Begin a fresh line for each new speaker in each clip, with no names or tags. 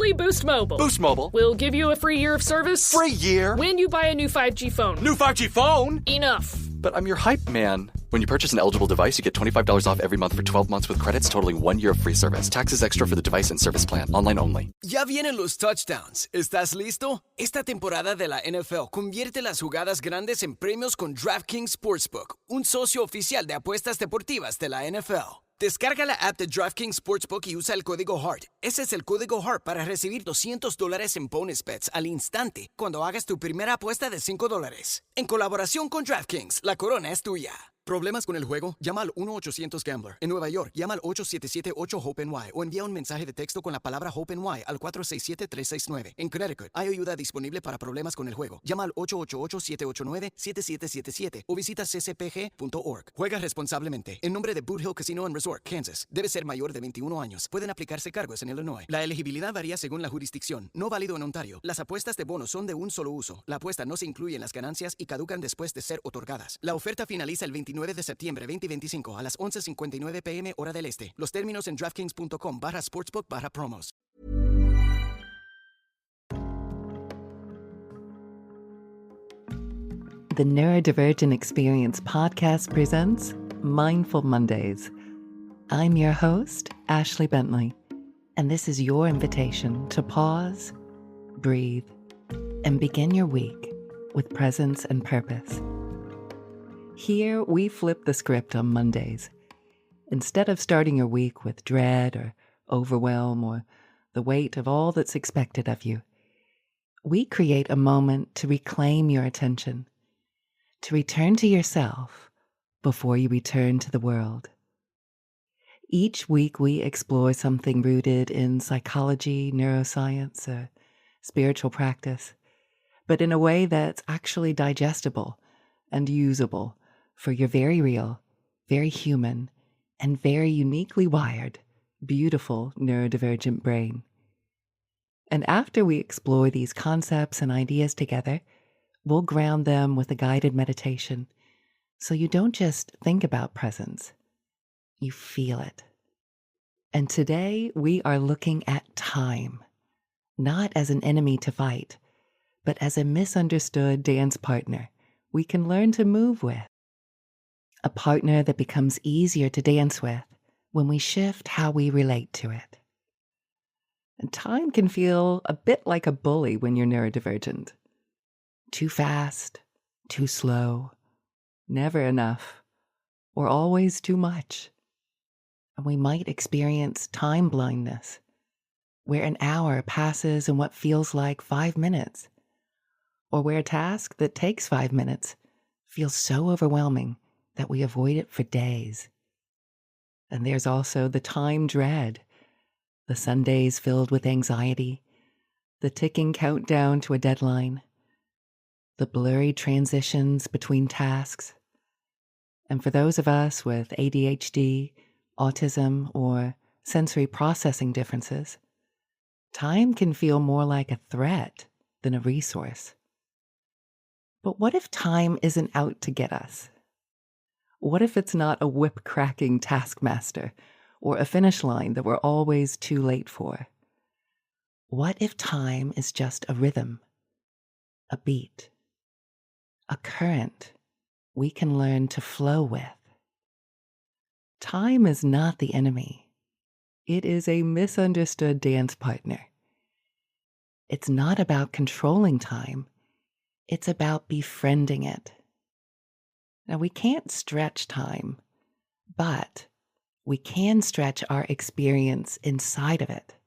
Only Boost Mobile.
Boost Mobile?
We'll give you a free year of service.
Free year?
When you buy a new 5G phone.
New 5G phone?
Enough.
But I'm your hype man. When you purchase an eligible device, you get $25 off every month for 12 months with credits totaling 1 year of free service. Taxes extra for the device and service plan. Online only.
Ya vienen los touchdowns. ¿Estás listo? Esta temporada de la NFL convierte las jugadas grandes en premios con DraftKings Sportsbook, un socio oficial de apuestas deportivas de la NFL. Descarga la app de DraftKings Sportsbook y usa el código HEART. Ese es el código HEART para recibir $200 en bonus bets al instante cuando hagas tu primera apuesta de $5. En colaboración con DraftKings, la corona es tuya. ¿Problemas con el juego? Llama al 1-800-GAMBLER. En Nueva York, llama al 877-8-HOPE-NY o envía un mensaje de texto con la palabra HOPE-NY al 467-369. En Connecticut, hay ayuda disponible para problemas con el juego. Llama al 888-789-7777 o visita ccpg.org. Juega responsablemente. En nombre de Boot Hill Casino and Resort, Kansas. Debe ser mayor de 21 años. Pueden aplicarse cargos en Illinois. La elegibilidad varía según la jurisdicción. No válido en Ontario. Las apuestas de bonos son de un solo uso. La apuesta no se incluye en las ganancias y caducan después de ser otorgadas. La oferta finaliza el 29 de septiembre 2025 a las 11:59 p.m. hora del este. Los términos en DraftKings.com/sportsbook/promos.
The Neurodivergent Experience podcast presents Mindful Mondays. I'm your host, Ashley Bentley, and this is your invitation to pause, breathe, and begin your week with presence and purpose. Here, we flip the script on Mondays. Instead of starting your week with dread or overwhelm or the weight of all that's expected of you, we create a moment to reclaim your attention, to return to yourself before you return to the world. Each week, we explore something rooted in psychology, neuroscience, or spiritual practice, but in a way that's actually digestible and usable for your very real, very human, and very uniquely wired, beautiful neurodivergent brain. And after we explore these concepts and ideas together, we'll ground them with a guided meditation so you don't just think about presence, you feel it. And today we are looking at time, not as an enemy to fight, but as a misunderstood dance partner we can learn to move with. A partner that becomes easier to dance with when we shift how we relate to it. And time can feel a bit like a bully when you're neurodivergent. Too fast, too slow, never enough, or always too much. And we might experience time blindness, where an hour passes in what feels like 5 minutes, or where a task that takes 5 minutes feels so overwhelming that we avoid it for days. And there's also the time dread, the Sundays filled with anxiety, the ticking countdown to a deadline, the blurry transitions between tasks. And for those of us with ADHD, autism, or sensory processing differences, time can feel more like a threat than a resource. But what if time isn't out to get us? What if it's not a whip-cracking taskmaster or a finish line that we're always too late for? What if time is just a rhythm, a beat, a current we can learn to flow with? Time is not the enemy. It is a misunderstood dance partner. It's not about controlling time. It's about befriending it. Now, we can't stretch time, but we can stretch our experience inside of it.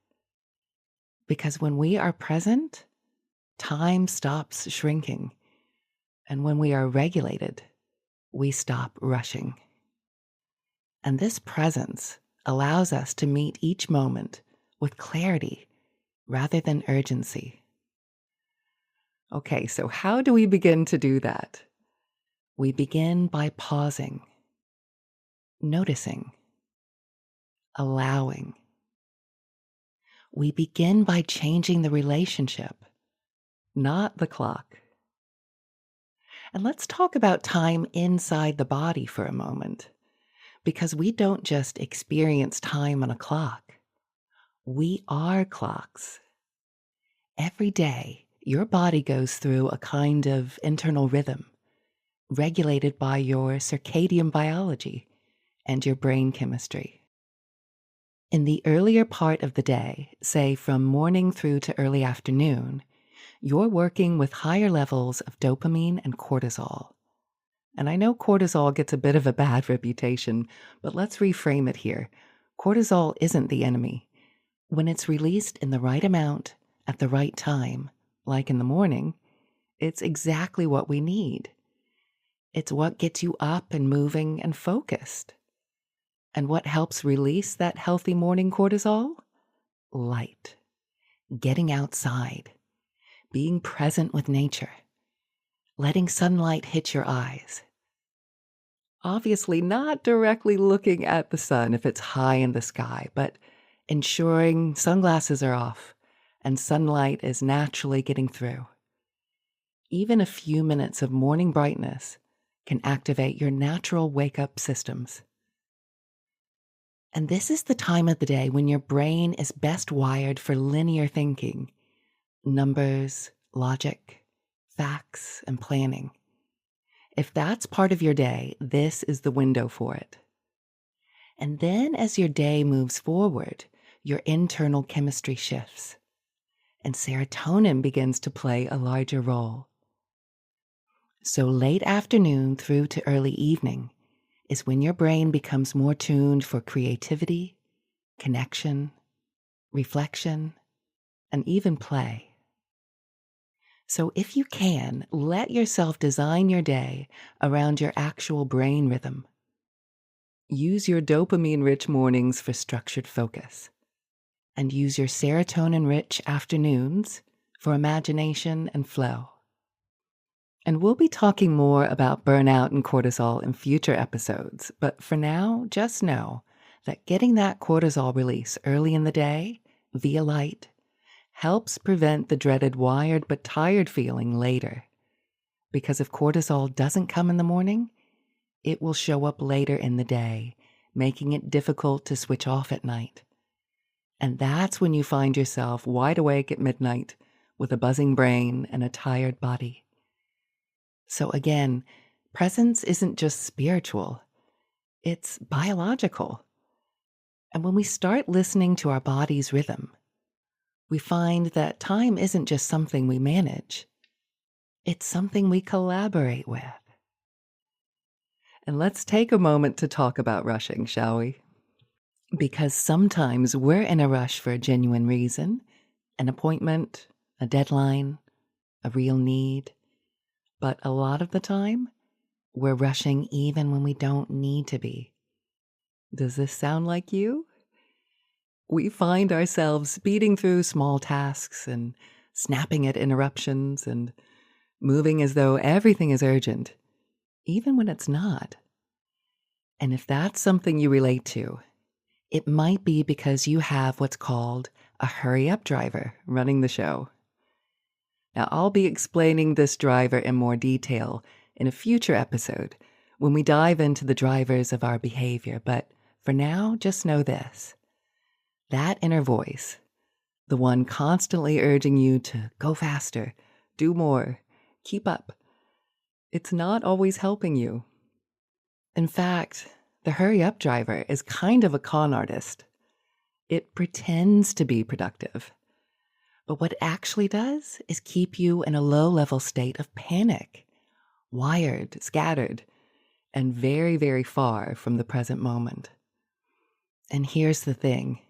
Because when we are present, time stops shrinking. And when we are regulated, we stop rushing. And this presence allows us to meet each moment with clarity rather than urgency. Okay, so how do we begin to do that? We begin by pausing, noticing, allowing. We begin by changing the relationship, not the clock. And let's talk about time inside the body for a moment, because we don't just experience time on a clock. We are clocks. Every day, your body goes through a kind of internal rhythm, regulated by your circadian biology and your brain chemistry. In the earlier part of the day, say from morning through to early afternoon, you're working with higher levels of dopamine and cortisol. And I know cortisol gets a bit of a bad reputation, but let's reframe it here. Cortisol isn't the enemy. When it's released in the right amount at the right time, like in the morning, it's exactly what we need. It's what gets you up and moving and focused. And what helps release that healthy morning cortisol? Light. Getting outside. Being present with nature. Letting sunlight hit your eyes. Obviously not directly looking at the sun if it's high in the sky, but ensuring sunglasses are off and sunlight is naturally getting through. Even a few minutes of morning brightness can activate your natural wake-up systems. And this is the time of the day when your brain is best wired for linear thinking, numbers, logic, facts, and planning. If that's part of your day, this is the window for it. And then as your day moves forward, your internal chemistry shifts, and serotonin begins to play a larger role. So late afternoon through to early evening is when your brain becomes more tuned for creativity, connection, reflection, and even play. So if you can, let yourself design your day around your actual brain rhythm. Use your dopamine-rich mornings for structured focus, and use your serotonin-rich afternoons for imagination and flow. And we'll be talking more about burnout and cortisol in future episodes, but for now, just know that getting that cortisol release early in the day, via light, helps prevent the dreaded wired but tired feeling later. Because if cortisol doesn't come in the morning, it will show up later in the day, making it difficult to switch off at night. And that's when you find yourself wide awake at midnight with a buzzing brain and a tired body. So again, presence isn't just spiritual, it's biological. And when we start listening to our body's rhythm, we find that time isn't just something we manage. It's something we collaborate with. And let's take a moment to talk about rushing, shall we? Because sometimes we're in a rush for a genuine reason, an appointment, a deadline, a real need. But a lot of the time, we're rushing even when we don't need to be. Does this sound like you? We find ourselves speeding through small tasks and snapping at interruptions and moving as though everything is urgent, even when it's not. And if that's something you relate to, it might be because you have what's called a hurry-up driver running the show. Now, I'll be explaining this driver in more detail in a future episode when we dive into the drivers of our behavior, but for now, just know this. That inner voice, the one constantly urging you to go faster, do more, keep up, it's not always helping you. In fact, the hurry-up driver is kind of a con artist. It pretends to be productive. But what it actually does is keep you in a low-level state of panic, wired, scattered, and very, very far from the present moment. And here's the thing.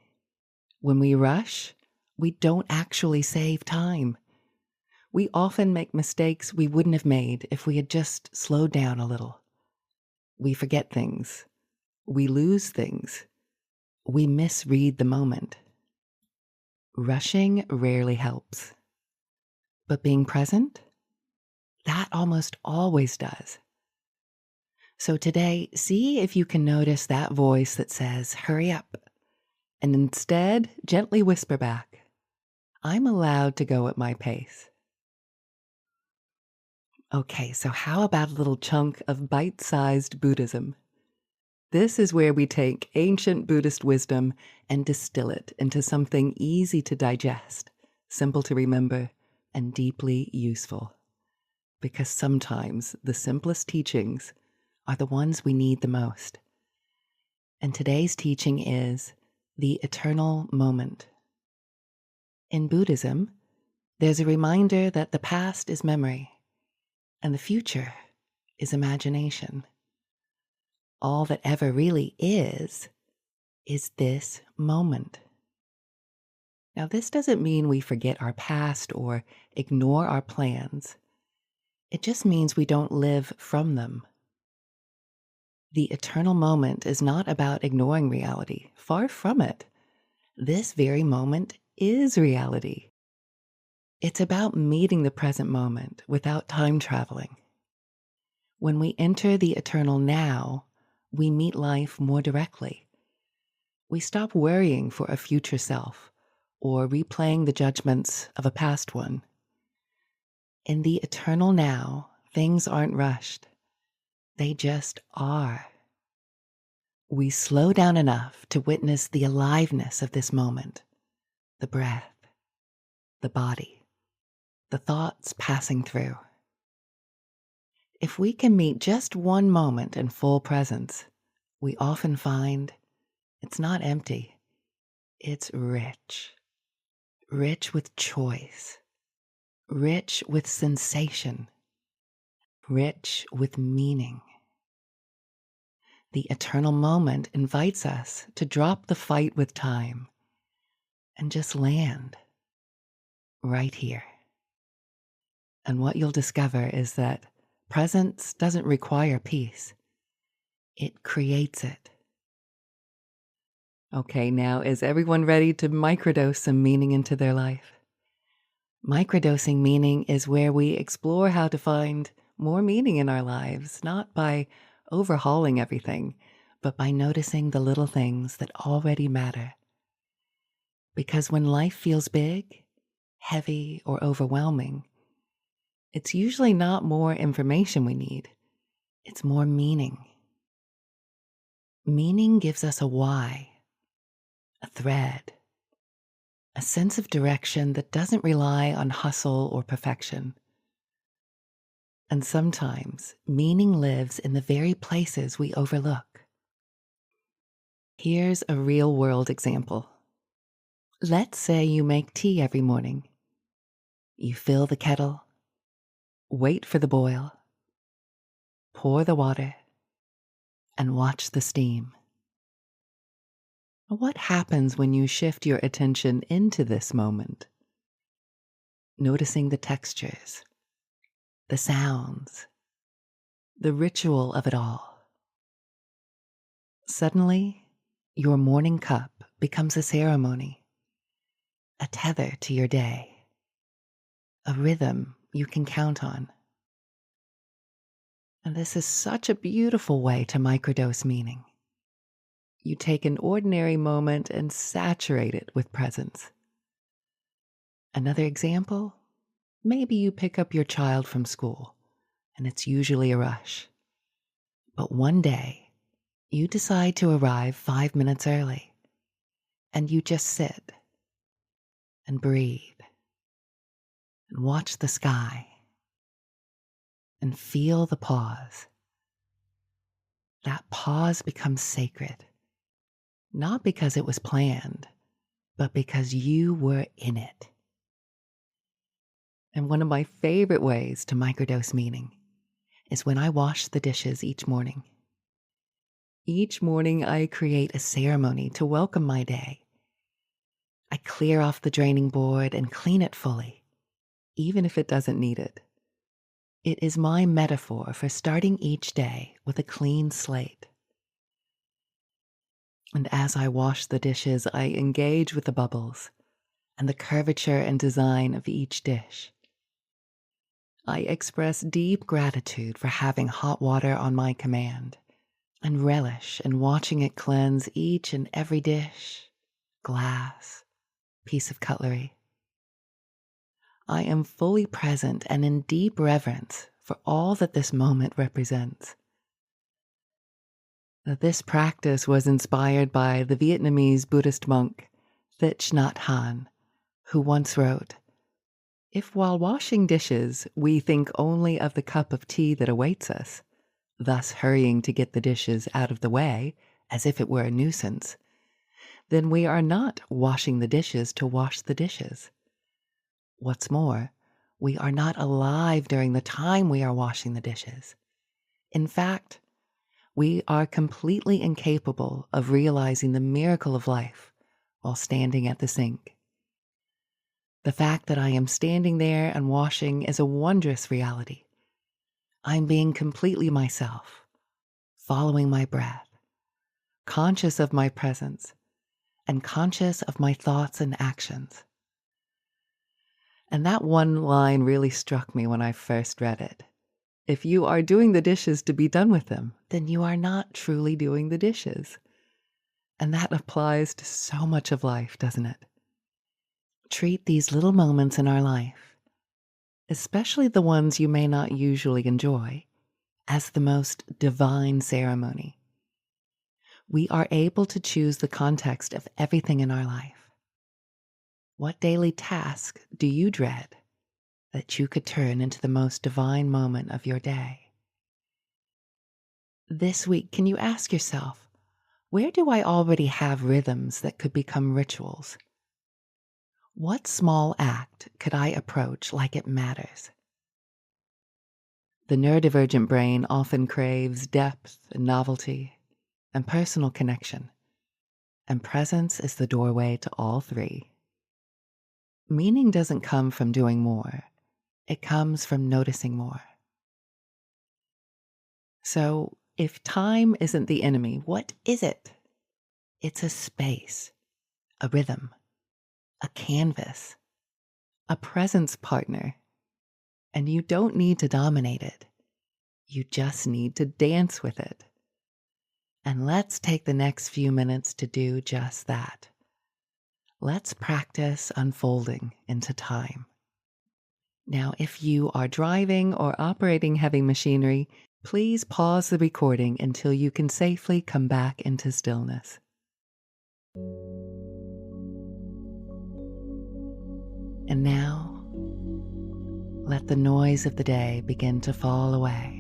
When we rush, we don't actually save time. We often make mistakes we wouldn't have made if we had just slowed down a little. We forget things. We lose things. We misread the moment. Rushing rarely helps. But being present, that almost always does. So today, see if you can notice that voice that says, hurry up, and instead gently whisper back, I'm allowed to go at my pace. Okay, so how about a little chunk of bite-sized Buddhism? This is where we take ancient Buddhist wisdom and distill it into something easy to digest, simple to remember, and deeply useful. Because sometimes the simplest teachings are the ones we need the most. And today's teaching is the eternal moment. In Buddhism, there's a reminder that the past is memory and the future is imagination. All that ever really is this moment. Now, this doesn't mean we forget our past or ignore our plans. It just means we don't live from them. The eternal moment is not about ignoring reality. Far from it. This very moment is reality. It's about meeting the present moment without time traveling. When we enter the eternal now, we meet life more directly. We stop worrying for a future self or replaying the judgments of a past one. In the eternal now, things aren't rushed. They just are. We slow down enough to witness the aliveness of this moment, the breath, the body, the thoughts passing through. If we can meet just one moment in full presence, we often find it's not empty, it's rich. Rich with choice, rich with sensation, rich with meaning. The eternal moment invites us to drop the fight with time and just land right here. And what you'll discover is that presence doesn't require peace. It creates it. Okay, now is everyone ready to microdose some meaning into their life? Microdosing meaning is where we explore how to find more meaning in our lives, not by overhauling everything, but by noticing the little things that already matter. Because when life feels big, heavy, or overwhelming, it's usually not more information we need. It's more meaning. Meaning gives us a why, a thread, a sense of direction that doesn't rely on hustle or perfection. And sometimes meaning lives in the very places we overlook. Here's a real-world example. Let's say you make tea every morning. You fill the kettle, wait for the boil, pour the water, and watch the steam. What happens when you shift your attention into this moment? Noticing the textures, the sounds, the ritual of it all. Suddenly, your morning cup becomes a ceremony, a tether to your day, a rhythm you can count on. And this is such a beautiful way to microdose meaning. You take an ordinary moment and saturate it with presence. Another example? Maybe you pick up your child from school, and it's usually a rush. But one day, you decide to arrive 5 minutes early, and you just sit and breathe and watch the sky and feel the pause. That pause becomes sacred, not because it was planned, but because you were in it. And one of my favorite ways to microdose meaning is when I wash the dishes each morning. Each morning I create a ceremony to welcome my day. I clear off the draining board and clean it fully, even if it doesn't need it. It is my metaphor for starting each day with a clean slate. And as I wash the dishes, I engage with the bubbles and the curvature and design of each dish. I express deep gratitude for having hot water on my command and relish in watching it cleanse each and every dish, glass, piece of cutlery. I am fully present and in deep reverence for all that this moment represents. This practice was inspired by the Vietnamese Buddhist monk Thich Nhat Hanh, who once wrote, If while washing dishes, we think only of the cup of tea that awaits us, thus hurrying to get the dishes out of the way as if it were a nuisance, then we are not washing the dishes to wash the dishes. What's more, we are not alive during the time we are washing the dishes. In fact, we are completely incapable of realizing the miracle of life while standing at the sink. The fact that I am standing there and washing is a wondrous reality. I'm being completely myself, following my breath, conscious of my presence, and conscious of my thoughts and actions. And that one line really struck me when I first read it. If you are doing the dishes to be done with them, then you are not truly doing the dishes. And that applies to so much of life, doesn't it? Treat these little moments in our life, especially the ones you may not usually enjoy, as the most divine ceremony. We are able to choose the context of everything in our life. What daily task do you dread that you could turn into the most divine moment of your day? This week, can you ask yourself, where do I already have rhythms that could become rituals? What small act could I approach like it matters? The neurodivergent brain often craves depth and novelty and personal connection, and presence is the doorway to all three. Meaning doesn't come from doing more, it comes from noticing more. So, if time isn't the enemy, what is it? It's a space, a rhythm, a canvas, a presence partner. And you don't need to dominate it. You just need to dance with it. And let's take the next few minutes to do just that. Let's practice unfolding into time. Now, if you are driving or operating heavy machinery, please pause the recording until you can safely come back into stillness. And now, let the noise of the day begin to fall away.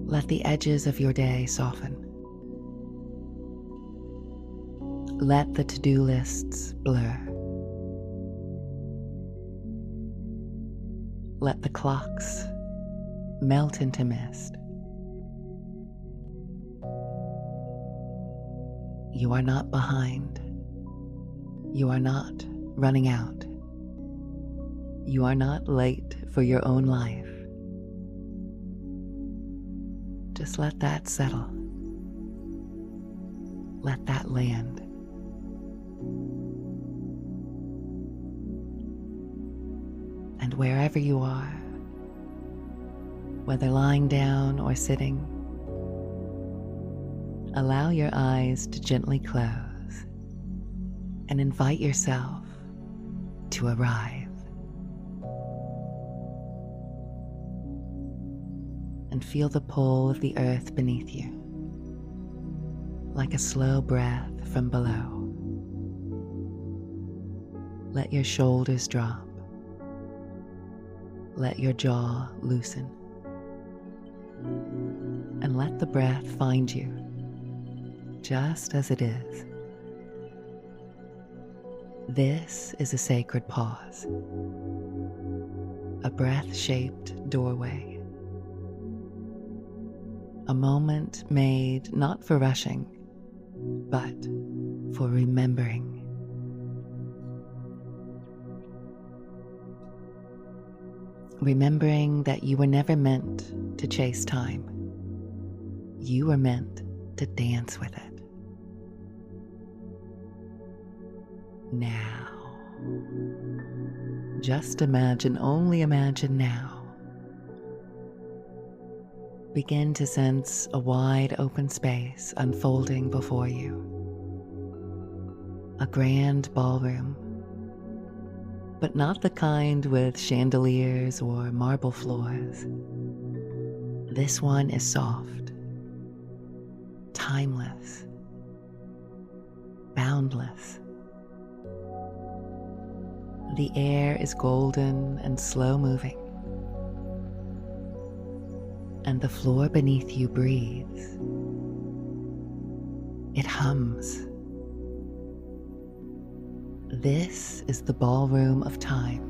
Let the edges of your day soften. Let the to-do lists blur. Let the clocks melt into mist. You are not behind. You are not running out. You are not late for your own life. Just let that settle. Let that land. And wherever you are, whether lying down or sitting, allow your eyes to gently close and invite yourself to arrive. And feel the pull of the earth beneath you, like a slow breath from below. Let your shoulders drop. Let your jaw loosen. And let the breath find you, just as it is. This is a sacred pause, a breath-shaped doorway. A moment made not for rushing, but for remembering. Remembering that you were never meant to chase time. You were meant to dance with it. Now, just imagine, only imagine now. Begin to sense a wide open space unfolding before you. A grand ballroom, but not the kind with chandeliers or marble floors. This one is soft, timeless, boundless. The air is golden and slow moving, and the floor beneath you breathes. It hums. This is the ballroom of time,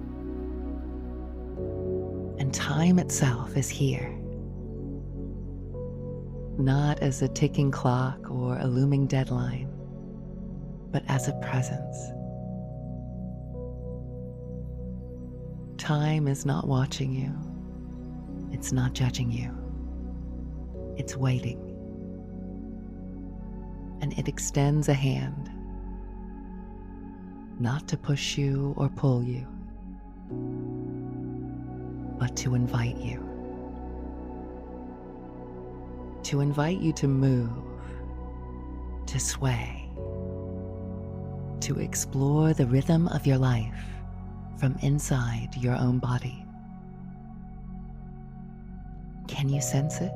and time itself is here, not as a ticking clock or a looming deadline, but as a presence. Time is not watching you. It's not judging you. It's waiting. And it extends a hand, not to push you or pull you, but to invite you. To invite you to move, to sway, to explore the rhythm of your life from inside your own body. Can you sense it?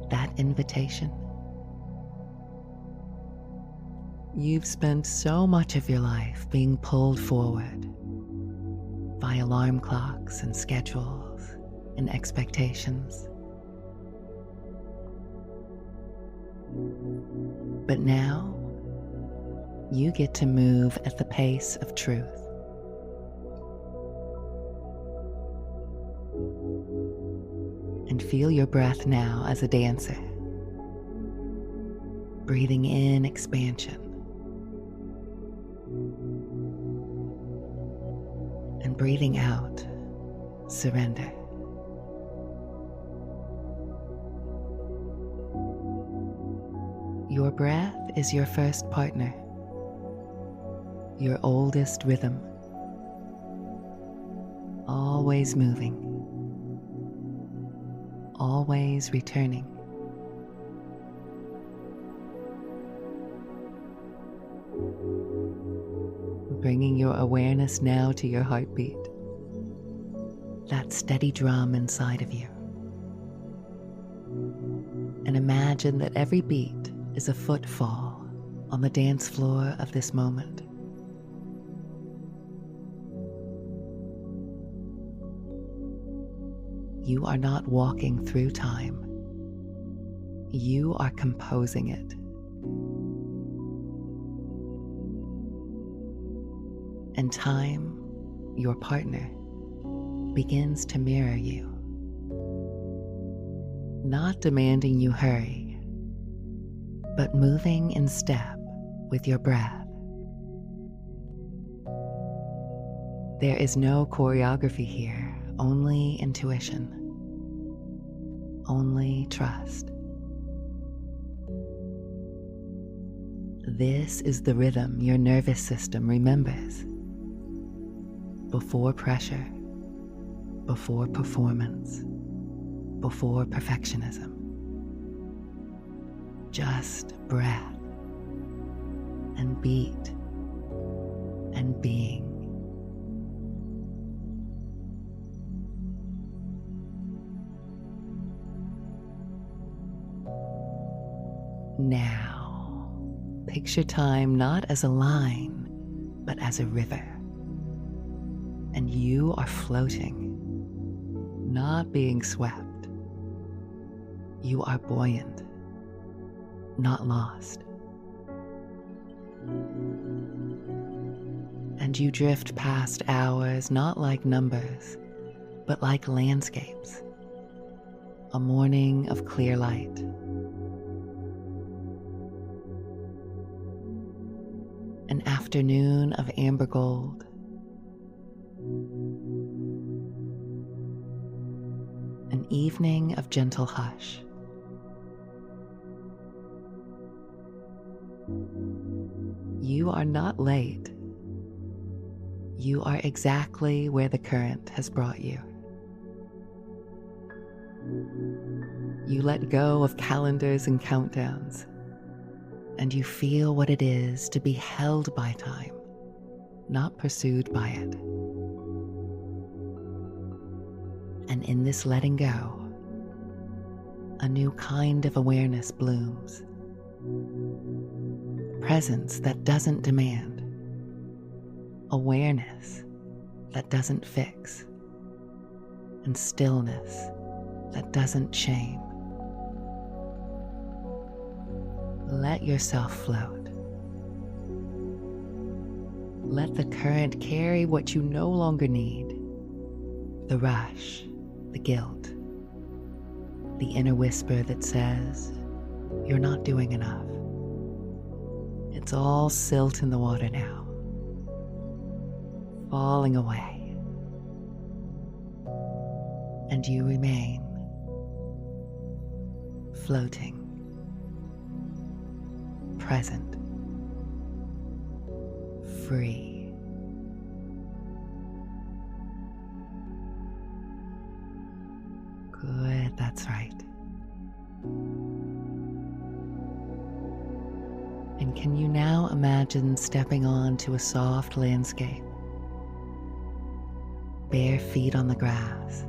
That invitation? You've spent so much of your life being pulled forward by alarm clocks and schedules and expectations. But now, you get to move at the pace of truth. And feel your breath now as a dancer, breathing in expansion and breathing out surrender. Your breath is your first partner, your oldest rhythm, always moving, always returning. Bringing your awareness now to your heartbeat, that steady drum inside of you. And imagine that every beat is a footfall on the dance floor of this moment. You are not walking through time. You are composing it. And time, your partner, begins to mirror you, not demanding you hurry, but moving in step with your breath. There is no choreography here, only intuition, only trust. This is the rhythm your nervous system remembers. Before pressure, before performance, before perfectionism. Just breath and beat and being. Now, picture time not as a line, but as a river. And you are floating, not being swept. You are buoyant, not lost. And you drift past hours not like numbers, but like landscapes. A morning of clear light. An afternoon of amber gold. An evening of gentle hush. You are not late. You are exactly where the current has brought you. You let go of calendars and countdowns, and you feel what it is to be held by time, not pursued by it. And in this letting go, a new kind of awareness blooms. Presence that doesn't demand, awareness that doesn't fix, and stillness that doesn't shame. Let yourself float. Let the current carry what you no longer need. The rush, the guilt, the inner whisper that says, you're not doing enough. It's all silt in the water now, falling away. And you remain floating, present, free. Good, that's right. And can you now imagine stepping onto a soft landscape? Bare feet on the grass,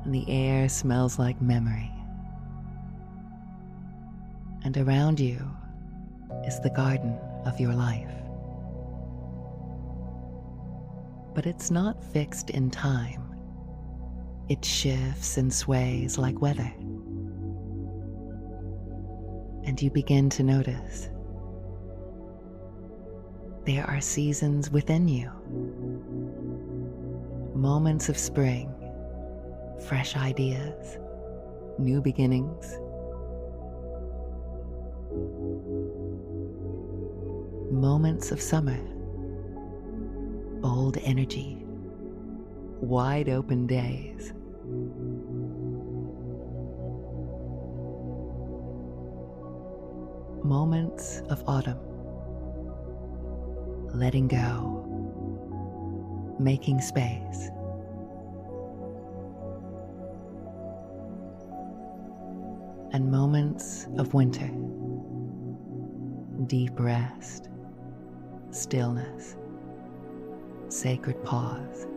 and the air smells like memory. And around you is the garden of your life. But it's not fixed in time. It shifts and sways like weather. And you begin to notice there are seasons within you. Moments of spring, fresh ideas, new beginnings. Moments of summer, bold energy, wide open days. Moments of autumn, letting go, making space. And moments of winter, deep rest, stillness, sacred pause.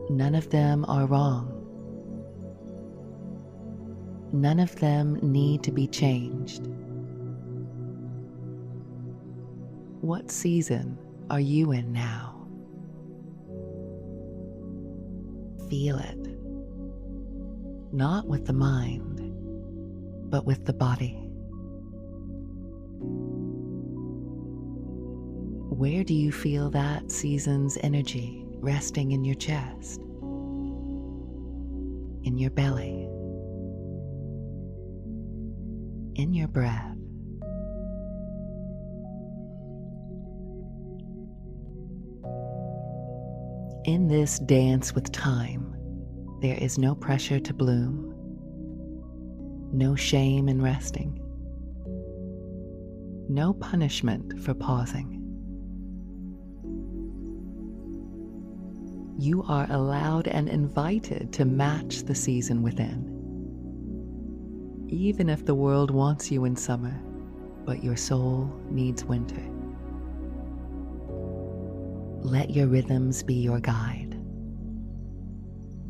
None of them are wrong. None of them need to be changed. What season are you in now? Feel it. Not with the mind, but with the body. Where do you feel that season's energy resting in your chest, in your belly, in your breath? In this dance with time, there is no pressure to bloom, no shame in resting, no punishment for pausing. You are allowed and invited to match the season within. Even if the world wants you in summer, but your soul needs winter. Let your rhythms be your guide.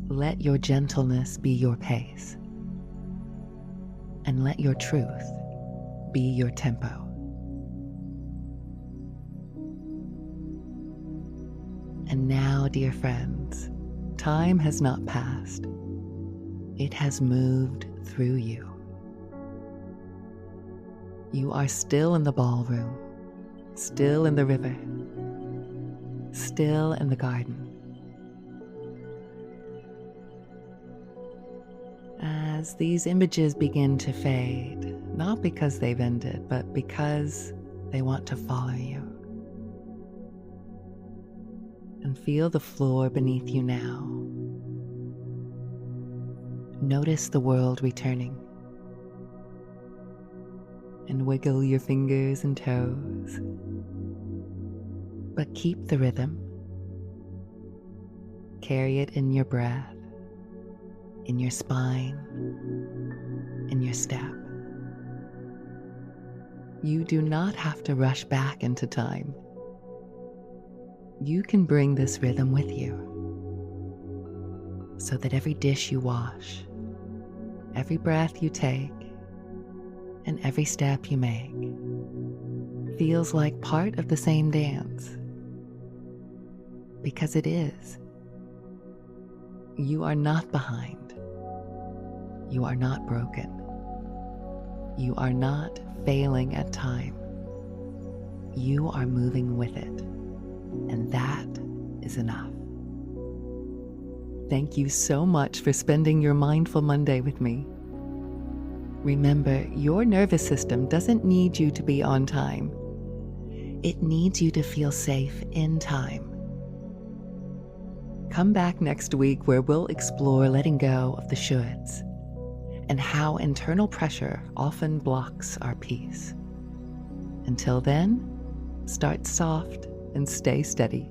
Let your gentleness be your pace. And let your truth be your tempo. And now, dear friends, time has not passed. It has moved through you. You are still in the ballroom, still in the river, still in the garden. As these images begin to fade, not because they've ended, but because they want to follow you. And feel the floor beneath you now. Notice the world returning. And wiggle your fingers and toes. But keep the rhythm. Carry it in your breath, in your spine, in your step. You do not have to rush back into time. You can bring this rhythm with you, so that every dish you wash, every breath you take, and every step you make feels like part of the same dance. Because it is. You are not behind. You are not broken. You are not failing at time. You are moving with it, and that is enough. Thank you so much for spending your Mindful Monday with me. Remember, your nervous system doesn't need you to be on time. It needs you to feel safe in time. Come back next week where we'll explore letting go of the shoulds and how internal pressure often blocks our peace. Until then, start soft and stay steady.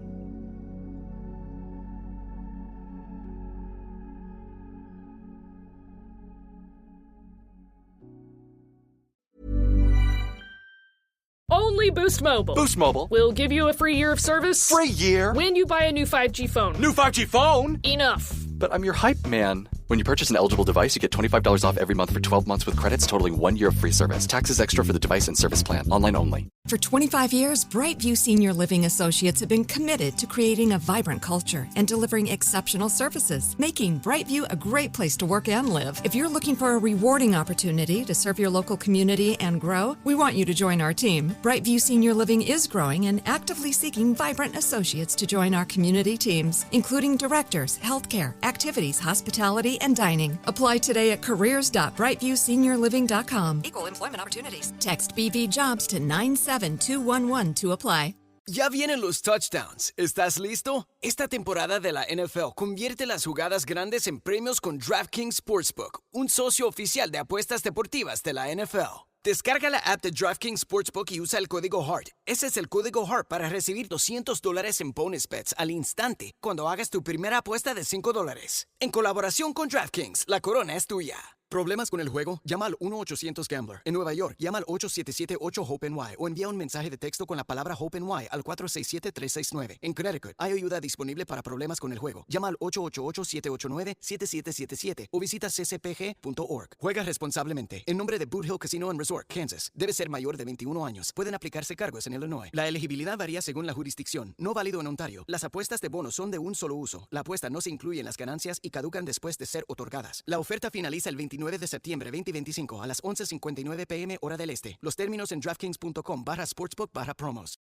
Only Boost Mobile.
Boost Mobile.
We'll give you a free year of service.
Free year?
When you buy a new 5G phone.
New 5G phone?
Enough.
But I'm your hype man. When you purchase an eligible device, you get $25 off every month for 12 months with credits totaling 1 year of free service. Taxes extra for the device and service plan. Online only.
For 25 years, Brightview Senior Living Associates have been committed to creating a vibrant culture and delivering exceptional services, making Brightview a great place to work and live. If you're looking for a rewarding opportunity to serve your local community and grow, we want you to join our team. Brightview Senior Living is growing and actively seeking vibrant associates to join our community teams, including directors, healthcare, activities, hospitality, and dining. Apply today at careers.brightviewseniorliving.com. Equal employment opportunities. Text BV Jobs to 97211 to apply.
Ya vienen los touchdowns. ¿Estás listo? Esta temporada de la NFL convierte las jugadas grandes en premios con DraftKings Sportsbook, un socio oficial de apuestas deportivas de la NFL. Descarga la app de DraftKings Sportsbook y usa el código HEART. Ese es el código HEART para recibir $200 en bonus bets al instante cuando hagas tu primera apuesta de $5. En colaboración con DraftKings, la corona es tuya. ¿Problemas con el juego? Llama al 1-800-GAMBLER. En Nueva York, llama al 877-8-HOPE-NY o envía un mensaje de texto con la palabra HOPE-NY al 467-369. En Connecticut, hay ayuda disponible para problemas con el juego. Llama al 888-789-7777 o visita ccpg.org. Juega responsablemente. En nombre de Boot Hill Casino and Resort, Kansas. Debe ser mayor de 21 años. Pueden aplicarse cargos en Illinois. La elegibilidad varía según la jurisdicción. No válido en Ontario. Las apuestas de bonos son de un solo uso. La apuesta no se incluye en las ganancias y caducan después de ser otorgadas. La oferta finaliza el 29 de septiembre 2025 a las 11:59 p.m. hora del este. Los términos en DraftKings.com/sportsbook/promos.